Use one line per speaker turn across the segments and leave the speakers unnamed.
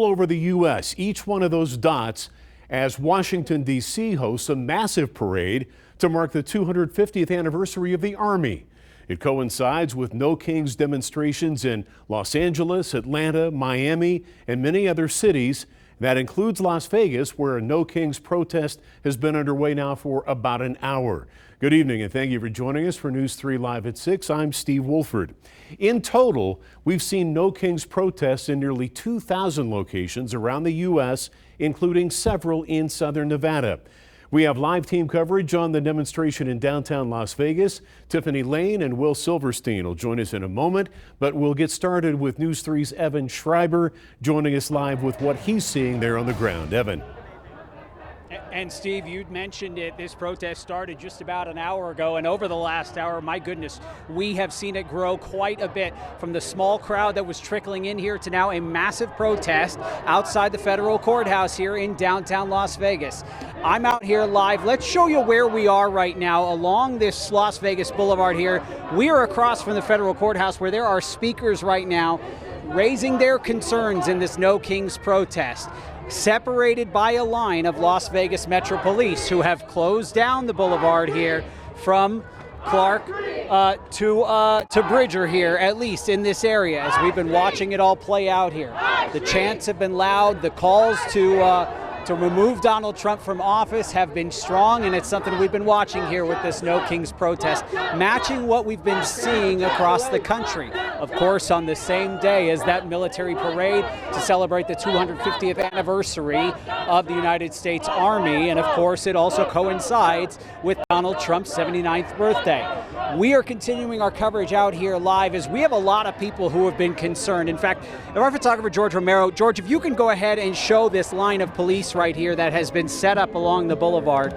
All over the U.S., each one of those dots as Washington, D.C. hosts a massive parade to mark the 250th anniversary of the Army. It coincides with No Kings demonstrations in Los Angeles, Atlanta, Miami, and many other cities. That includes Las Vegas, where a No Kings protest has been underway now for about an hour. Good evening, and thank you for joining us for News 3 Live at 6. I'm Steve Wolford. In total, we've seen No Kings protests in nearly 2,000 locations around the U.S., including several in southern Nevada. We have live team coverage on the demonstration in downtown Las Vegas. Tiffany Lane and Will Silverstein will join us in a moment, but we'll get started with News 3's Evan Schreiber joining us live with what he's seeing there on the ground. Evan.
And Steve, you'd mentioned it. This protest started just about an hour ago, and over the last hour, my goodness, we have seen it grow quite a bit, from the small crowd that was trickling in here to now a massive protest outside the federal courthouse here in downtown Las Vegas. I'm out here live. Let's show you where we are right now along this Las Vegas Boulevard here. We are across from the federal courthouse, where there are speakers right now raising their concerns in this No Kings protest, separated by a line of Las Vegas Metro Police, who have closed down the boulevard here from Clark to Bridger here, at least in this area, as we've been watching it all play out here. The chants have been loud, the calls to remove Donald Trump from office have been strong, and it's something we've been watching here with this No Kings protest, matching what we've been seeing across the country. Of course, on the same day as that military parade to celebrate the 250th anniversary of the United States Army, and of course it also coincides with Donald Trump's 79th birthday. We are continuing our coverage out here live, as we have a lot of people who have been concerned. In fact, our photographer George Romero, George, if you can go ahead and show this line of police right here that has been set up along the boulevard.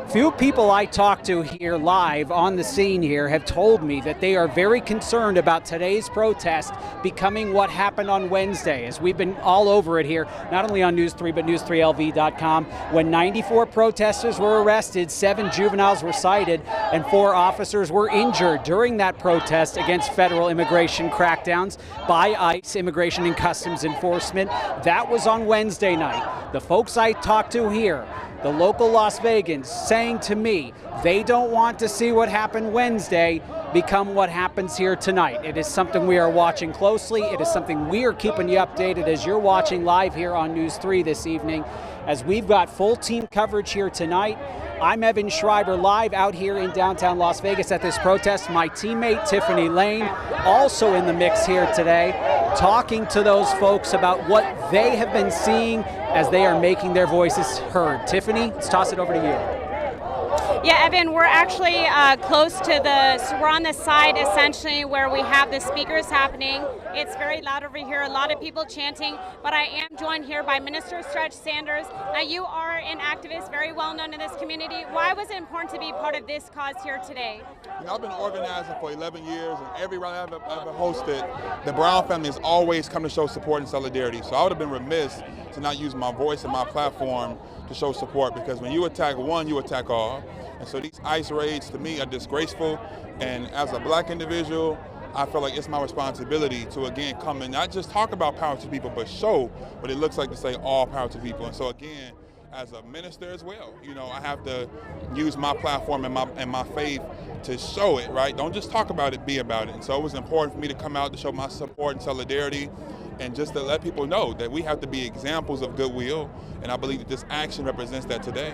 Few people I talked to here live on the scene here have told me that they are very concerned about today's protest becoming what happened on Wednesday, as we've been all over it here, not only on News 3, but News3LV.com, when 94 protesters were arrested, 7 juveniles were cited, and 4 officers were injured during that protest against federal immigration crackdowns by ICE, Immigration and Customs Enforcement. That was on Wednesday night. The folks I talked to here, the local Las Vegans, saying to me they don't want to see what happened Wednesday become what happens here tonight. It is something we are watching closely. It is something we are keeping you updated as you're watching live here on News 3 this evening, as we've got full team coverage here tonight. I'm Evan Schreiber, live out here in downtown Las Vegas at this protest. My teammate Tiffany Lane also in the mix here today, talking to those folks about what they have been seeing as they are making their voices heard. Tiffany, let's toss it over to you.
Yeah, Evan, we're actually close to we're on the side essentially where we have the speakers happening. It's very loud over here, a lot of people chanting, but I am joined here by Minister Stretch Sanders. Now, you are an activist, very well known in this community. Why was it important to be part of this cause here today?
You know, I've been organizing for 11 years, and every rally I've ever hosted, the Brown family has always come to show support and solidarity. So I would have been remiss to not use my voice and my platform to show support, because when you attack one, you attack all. And so these ICE raids, to me, are disgraceful. And as a black individual, I feel like it's my responsibility to, again, come and not just talk about power to people, but show what it looks like to say all power to people. And so, again, as a minister as well, you know, I have to use my platform and my faith to show it, right? Don't just talk about it, be about it. And so it was important for me to come out to show my support and solidarity, and just to let people know that we have to be examples of goodwill. And I believe that this action represents that today.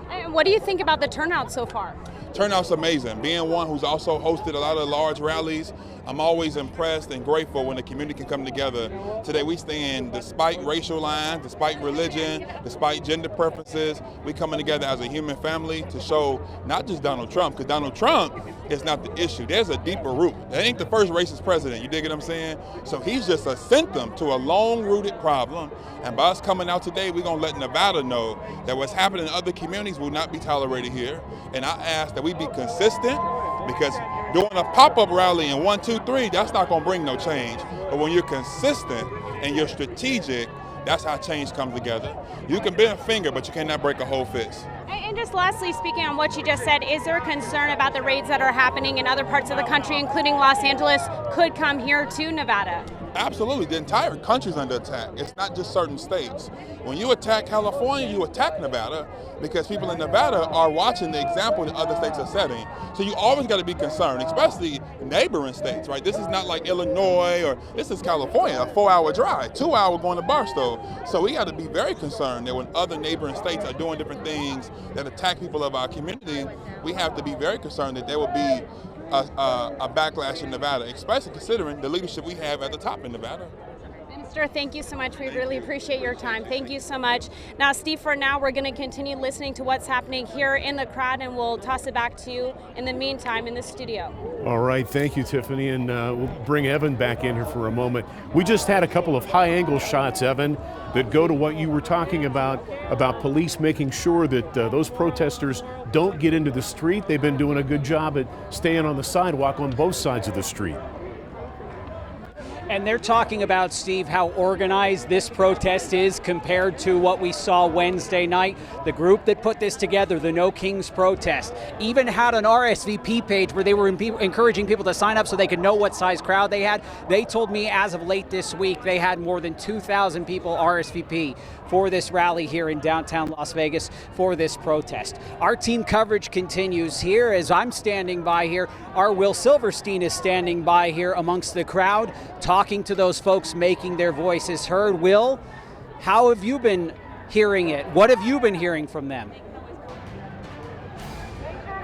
And what do you think about the turnout so far?
Turnout's amazing. Being one who's also hosted a lot of large rallies, I'm always impressed and grateful when the community can come together. Today we stand, despite racial lines, despite religion, despite gender preferences, we coming together as a human family to show not just Donald Trump, because Donald Trump is not the issue. There's a deeper root. That ain't the first racist president, you dig what I'm saying? So he's just a symptom to a long-rooted problem. And by us coming out today, we're gonna let Nevada know that what's happening in other communities will not be tolerated here. And I ask that we be consistent, because doing a pop-up rally in 1, 2, 3, that's not gonna bring no change. But when you're consistent and you're strategic, that's how change comes together. You can bend a finger, but you cannot break a whole fist.
And just lastly, speaking on what you just said, is there a concern about the raids that are happening in other parts of the country, including Los Angeles, could come here to Nevada?
Absolutely, the entire country's under attack. It's not just certain states. When you attack California, you attack Nevada because people in Nevada are watching the example that other states are setting. So you always got to be concerned, especially neighboring states, right? This is not like Illinois or this is California, a 4-hour drive, 2 hour going to Barstow. So we got to be very concerned that when other neighboring states are doing different things that attack people of our community, we have to be very concerned that there will be a backlash in Nevada, especially considering the leadership we have at the top in Nevada.
Minister, thank you so much. We really appreciate your time. Thank you so much. Now, Steve, for now, we're going to continue listening to what's happening here in the crowd, and we'll toss it back to you in the meantime in the studio.
All right, thank you, Tiffany, and we'll bring Evan back in here for a moment. We just had a couple of high-angle shots, Evan, that go to what you were talking about police making sure that those protesters don't get into the street. They've been doing a good job at staying on the sidewalk on both sides of the street.
And they're talking about, Steve, how organized this protest is compared to what we saw Wednesday night. The group that put this together, the No Kings protest, even had an RSVP page where they were encouraging people to sign up so they could know what size crowd they had. They told me as of late this week they had more than 2,000 people RSVP for this rally here in downtown Las Vegas for this protest. Our team coverage continues here as I'm standing by here. Our Will Silverstein is standing by here amongst the crowd, talking to those folks making their voices heard. Will, how have you been hearing it? What have you been hearing from them?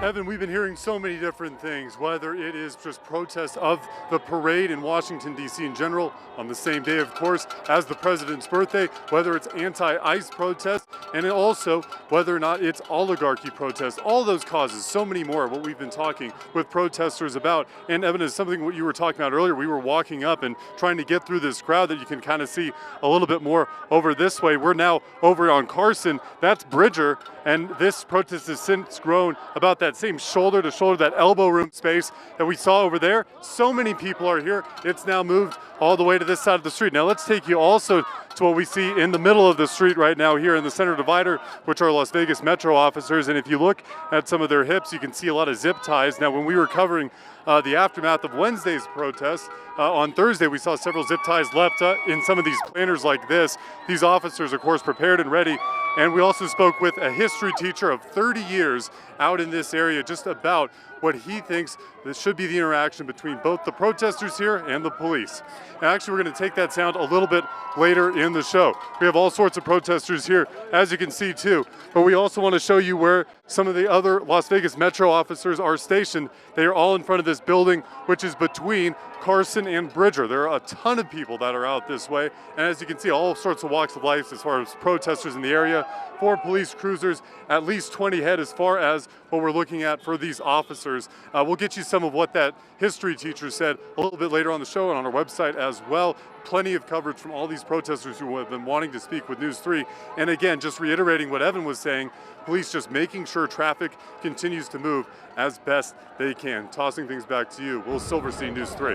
Evan, we've been hearing so many different things, whether it is just protests of the parade in Washington, D.C. in general, on the same day, of course, as the president's birthday, whether it's anti-ICE protests, and also whether or not it's oligarchy protests, all those causes, so many more, what we've been talking with protesters about. And Evan, is something what you were talking about earlier. We were walking up and trying to get through this crowd that you can kind of see a little bit more over this way. We're now over on Carson, that's Bridger, and this protest has since grown about that same shoulder to shoulder, that elbow room space that we saw over there. So many people are here. It's now moved all the way to this side of the street. Now let's take you also to what we see in the middle of the street right now here in the center divider, which are Las Vegas Metro officers. And if you look at some of their hips, you can see a lot of zip ties. Now, when we were covering the aftermath of Wednesday's protest, on Thursday, we saw several zip ties left in some of these planters like this. These officers, of course, prepared and ready. And we also spoke with a history teacher of 30 years out in this area just about what he thinks that should be the interaction between both the protesters here and the police. And actually, we're going to take that sound a little bit later in the show. We have all sorts of protesters here, as you can see too. But we also want to show you where some of the other Las Vegas Metro officers are stationed. They are all in front of this building, which is between Carson and Bridger. There are a ton of people that are out this way. And as you can see, all sorts of walks of life as far as protesters in the area. 4 police cruisers, at least 20 head as far as what we're looking at for these officers. We'll get you some of what that history teacher said a little bit later on the show and on our website as well. Plenty of coverage from all these protesters who have been wanting to speak with News 3. And again, just reiterating what Evan was saying, police just making sure traffic continues to move as best they can. Tossing things back to you, Will Silverstein, News 3.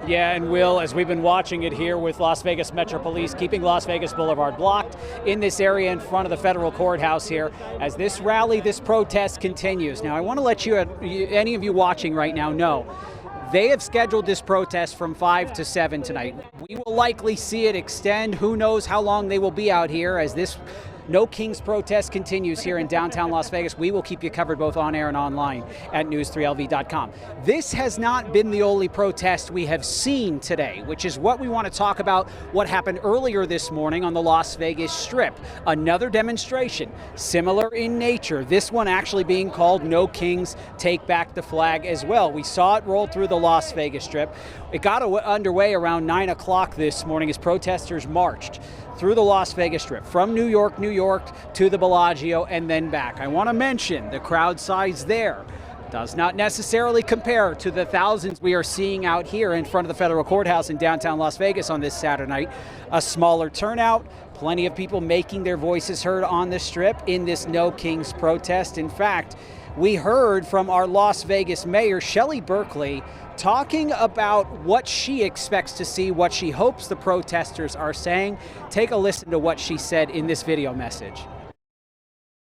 Yeah, and Will, as we've been watching it here with Las Vegas Metro Police, keeping Las Vegas Boulevard blocked in this area in front of the federal courthouse here, as this rally, this protest continues. Now, I want to let you, any of you watching right now, know they have scheduled this protest from 5 to 7 tonight. We will likely see it extend. Who knows how long they will be out here as this No Kings protest continues here in downtown Las Vegas. We will keep you covered both on air and online at news3lv.com. This has not been the only protest we have seen today, which is what we want to talk about, what happened earlier this morning on the Las Vegas Strip. Another demonstration, similar in nature, this one actually being called No Kings Take Back the Flag as well. We saw it roll through the Las Vegas Strip. It got underway around 9 o'clock this morning as protesters marched through the Las Vegas Strip, from New York to the Bellagio and then back. I want to mention the crowd size there does not necessarily compare to the thousands we are seeing out here in front of the federal courthouse in downtown Las Vegas on this Saturday night. A smaller turnout, plenty of people making their voices heard on the Strip in this No Kings protest. In fact, we heard from our Las Vegas mayor, Shelley Berkeley, talking about what she expects to see, what she hopes the protesters are saying. Take a listen to what she said in this video message.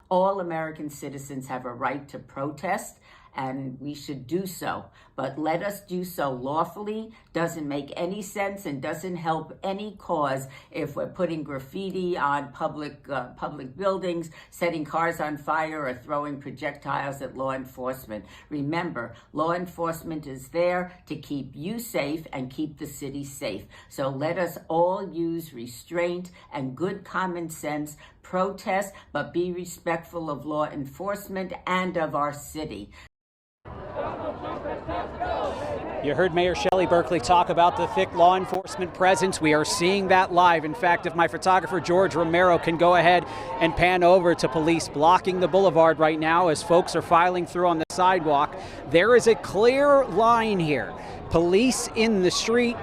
All American citizens have a right to protest and we should do so. But let us do so lawfully. Doesn't make any sense and doesn't help any cause if we're putting graffiti on public buildings, setting cars on fire, or throwing projectiles at law enforcement. Remember, law enforcement is there to keep you safe and keep the city safe. So let us all use restraint and good common sense, protest, but be respectful of law enforcement and of our city.
You heard Mayor Shelley Berkeley talk about the thick law enforcement presence. We are seeing that live. In fact, if my photographer George Romero can go ahead and pan over to police blocking the boulevard right now as folks are filing through on the sidewalk, there is a clear line here. Police in the street,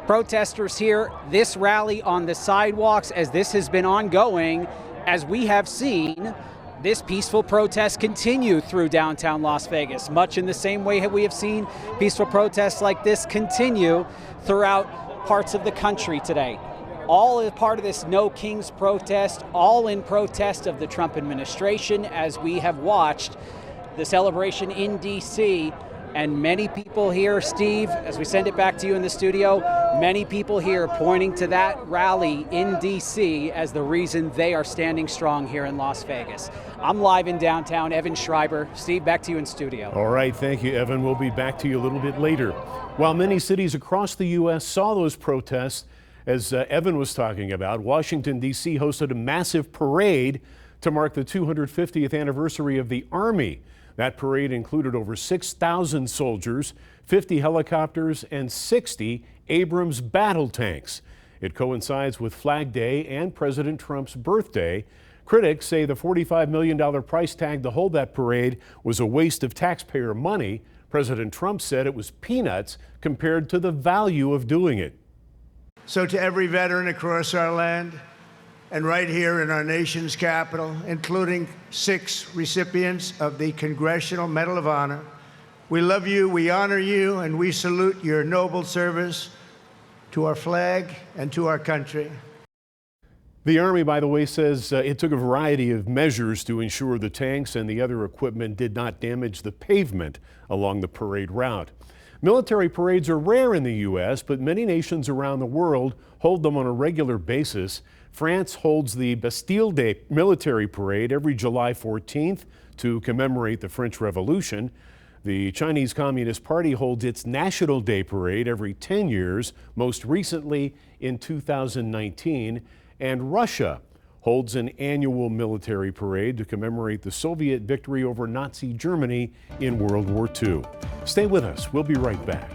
protesters here, this rally on the sidewalks as this has been ongoing, as we have seen this peaceful protest continue through downtown Las Vegas, much in the same way that we have seen peaceful protests like this continue throughout parts of the country today. All as part of this No Kings protest, all in protest of the Trump administration, as we have watched the celebration in D.C. And many people here, Steve, as we send it back to you in the studio, many people here pointing to that rally in D.C. as the reason they are standing strong here in Las Vegas. I'm live in downtown, Evan Schreiber. Steve, back to you in studio.
All right, thank you, Evan. We'll be back to you a little bit later. While many cities across the U.S. saw those protests, as Evan was talking about, Washington, D.C. hosted a massive parade to mark the 250th anniversary of the Army. That parade included over 6,000 soldiers, 50 helicopters, and 60 Abrams battle tanks. It coincides with Flag Day and President Trump's birthday. Critics say the $45 million price tag to hold that parade was a waste of taxpayer money. President Trump said it was peanuts compared to the value of doing it.
So to every veteran across our land, and right here in our nation's capital, including 6 recipients of the Congressional Medal of Honor, we love you, we honor you, and we salute your noble service to our flag and to our country.
The Army, by the way, says it took a variety of measures to ensure the tanks and the other equipment did not damage the pavement along the parade route. Military parades are rare in the U.S., but many nations around the world hold them on a regular basis. France holds the Bastille Day military parade every July 14th to commemorate the French Revolution. The Chinese Communist Party holds its National Day parade every 10 years, most recently in 2019. And Russia holds an annual military parade to commemorate the Soviet victory over Nazi Germany in World War II. Stay with us. We'll be right back.